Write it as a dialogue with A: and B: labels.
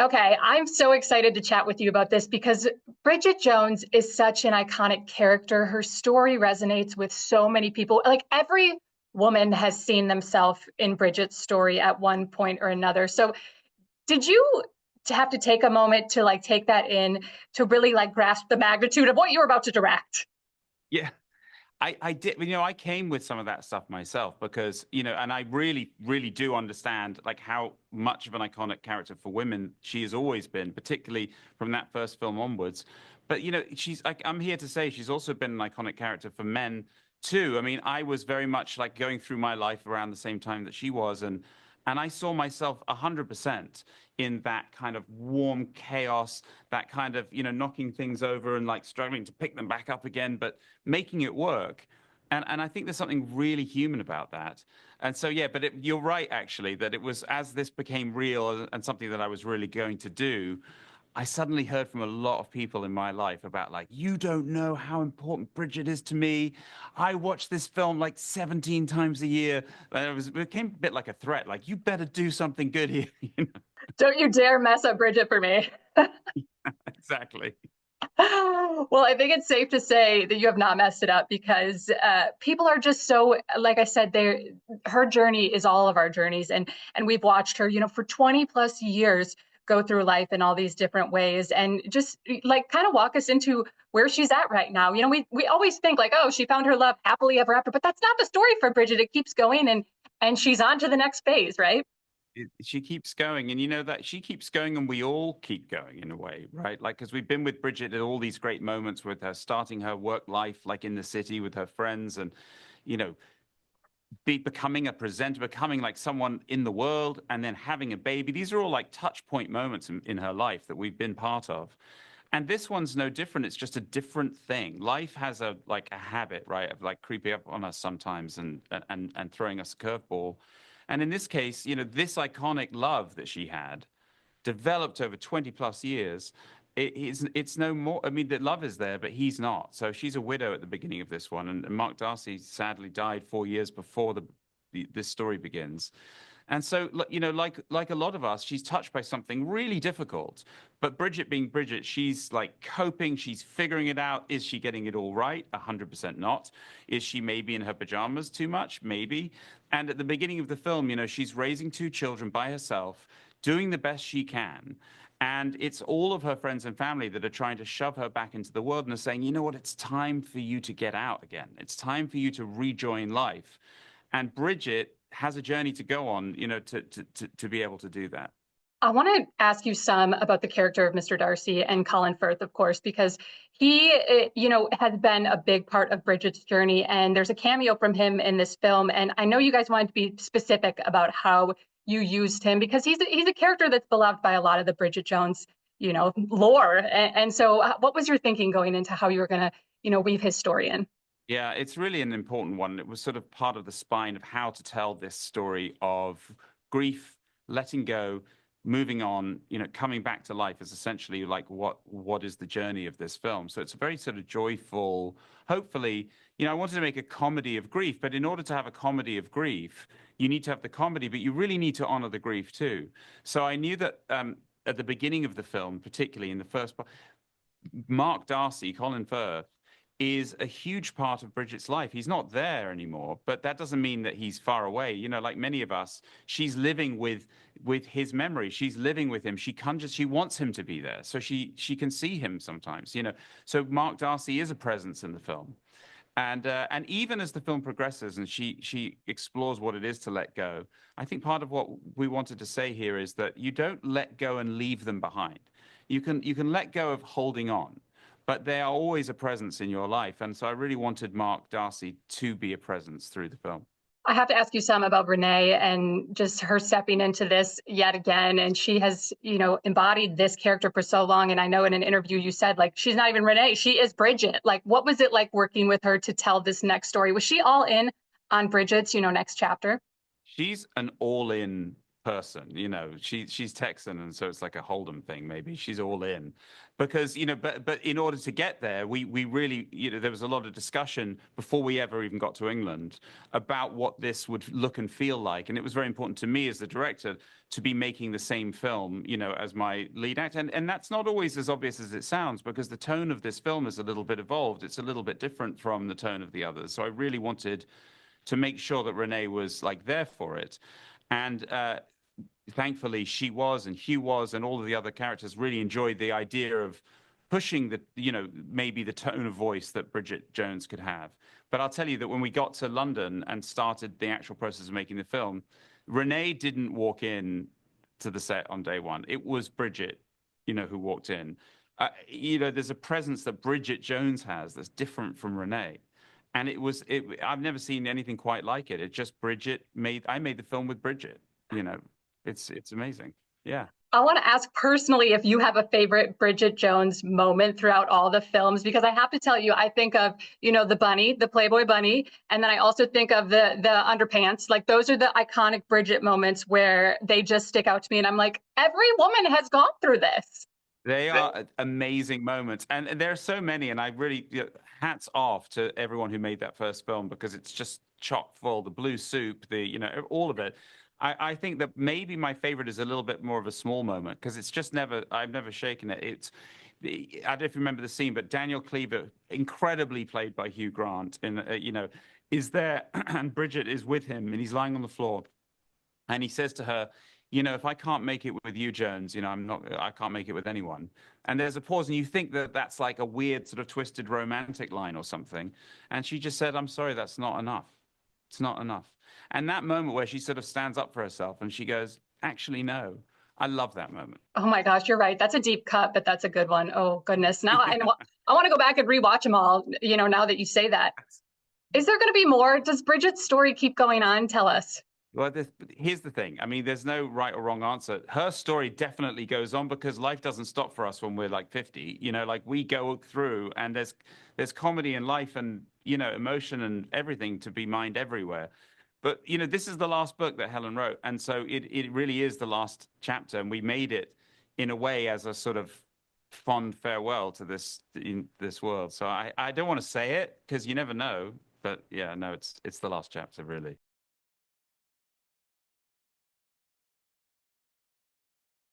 A: Okay, I'm so excited to chat with you about this because Bridget Jones is such an iconic character. Her story resonates with so many people. Like every woman has seen themselves in Bridget's story at one point or another. So, did you have to take a moment to like take that in to really like grasp the magnitude of what you were about to direct?
B: Yeah, I did. I came with some of that stuff myself because, and I really, really do understand like how much of an iconic character for women she has always been, particularly from that first film onwards. But, she's like, I'm here to say she's also been an iconic character for men too. I mean, I was very much like going through my life around the same time that she was, and I saw myself 100% in that kind of warm chaos, that kind of, knocking things over and like struggling to pick them back up again, but making it work. And I think there's something really human about that. And so, yeah, but you're right, actually, that it was as this became real and something that I was really going to do, I suddenly heard from a lot of people in my life about like, you don't know how important Bridget is to me. I watch this film like 17 times a year. And it became a bit like a threat, like, you better do something good here.
A: Don't you dare mess up Bridget for me.
B: Exactly.
A: Well, I think it's safe to say that you have not messed it up because people are just so, like I said, her journey is all of our journeys, and we've watched her, for 20 plus years go through life in all these different ways, and just like kind of walk us into where she's at right now. We always think like, oh, she found her love happily ever after, but that's not the story for Bridget. It keeps going, and she's on to the next phase, right?
B: She keeps going, and you know that she keeps going, and we all keep going in a way, right? Like, because we've been with Bridget at all these great moments with her starting her work life, like in the city with her friends, and you know, becoming a presenter, becoming like someone in the world, and then having a baby. These are all like touch point moments in her life that we've been part of. And this one's no different. It's just a different thing. Life has a habit, right, of like creeping up on us sometimes and throwing us a curveball. And in this case, this iconic love that she had developed over 20 plus years. It's no more. I mean, the love is there, but he's not. So she's a widow at the beginning of this one, and Mark Darcy sadly died 4 years before this story begins. And so, like a lot of us, she's touched by something really difficult. But Bridget, being Bridget, she's like coping. She's figuring it out. Is she getting it all right? 100% not. Is she maybe in her pajamas too much? Maybe. And at the beginning of the film, she's raising two children by herself, doing the best she can. And it's all of her friends and family that are trying to shove her back into the world and are saying, you know what, it's time for you to get out again. It's time for you to rejoin life. And Bridget has a journey to go on, to be able to do that.
A: I want to ask you some about the character of Mr. Darcy and Colin Firth, of course, because he, has been a big part of Bridget's journey. And there's a cameo from him in this film. And I know you guys wanted to be specific about how you used him because he's a character that's beloved by a lot of the Bridget Jones, lore. And so, what was your thinking going into how you were going to, weave his story in?
B: Yeah, it's really an important one. It was sort of part of the spine of how to tell this story of grief, letting go, moving on, coming back to life is essentially like what is the journey of this film. So it's a very sort of joyful, hopefully, I wanted to make a comedy of grief, but in order to have a comedy of grief, you need to have the comedy, but you really need to honor the grief too. So I knew that at the beginning of the film, particularly in the first part, Mark Darcy, Colin Firth, is a huge part of Bridget's life. He's not there anymore, but that doesn't mean that he's far away. Like many of us, she's living with his memory. She's living with him. She wants him to be there, so she can see him sometimes. So Mark Darcy is a presence in the film, and even as the film progresses and she explores what it is to let go, I think part of what we wanted to say here is that you don't let go and leave them behind. You can let go of holding on, but they are always a presence in your life. And so I really wanted Mark Darcy to be a presence through the film.
A: I have to ask you some about Renee and just her stepping into this yet again. And she has, embodied this character for so long. And I know in an interview you said, like, she's not even Renee, she is Bridget. Like, what was it like working with her to tell this next story? Was she all in on Bridget's, next chapter?
B: She's an all-in person. She's Texan, and so it's like a Hold'em thing. Maybe she's all in, because but in order to get there, we really, there was a lot of discussion before we ever even got to England about what this would look and feel like, and it was very important to me as the director to be making the same film, as my lead actor, and that's not always as obvious as it sounds, because the tone of this film is a little bit evolved. It's a little bit different from the tone of the others. So I really wanted to make sure that Renee was like there for it. And thankfully she was, and Hugh was, and all of the other characters really enjoyed the idea of pushing maybe the tone of voice that Bridget Jones could have. But I'll tell you that when we got to London and started the actual process of making the film, Renee didn't walk in to the set on day one. It was Bridget, who walked in. There's a presence that Bridget Jones has that's different from Renee. And I've never seen anything quite like it. It just I made the film with Bridget. It's amazing. Yeah.
A: I want to ask personally if you have a favorite Bridget Jones moment throughout all the films, because I have to tell you, I think of, the bunny, the Playboy bunny, and then I also think of the underpants. Like, those are the iconic Bridget moments where they just stick out to me. And I'm like, every woman has gone through this.
B: They are amazing moments. And there are so many. And I really, hats off to everyone who made that first film, because it's just chock full. The blue soup, all of it. I think that maybe my favorite is a little bit more of a small moment, because it's just I've never shaken it. I don't know if you remember the scene, but Daniel Cleaver, incredibly played by Hugh Grant, is there, and Bridget is with him, and he's lying on the floor, and he says to her, if I can't make it with you, Jones, I can't make it with anyone. And there's a pause, and you think that that's like a weird sort of twisted romantic line or something. And she just said, I'm sorry, that's not enough. It's not enough. And that moment where she sort of stands up for herself and she goes, actually, no. I love that moment.
A: Oh my gosh, you're right. That's a deep cut, but that's a good one. Oh goodness. Now I want to go back and rewatch them all, now that you say that. Is there going to be more? Does Bridget's story keep going on? Tell us.
B: Well, here's the thing. I mean, there's no right or wrong answer. Her story definitely goes on, because life doesn't stop for us when we're like 50. Like, we go through, and there's comedy in life, and emotion and everything to be mined everywhere. But this is the last book that Helen wrote, and so it really is the last chapter, and we made it in a way as a sort of fond farewell to this world. So I don't want to say it, because you never know. But yeah, no, it's the last chapter, really.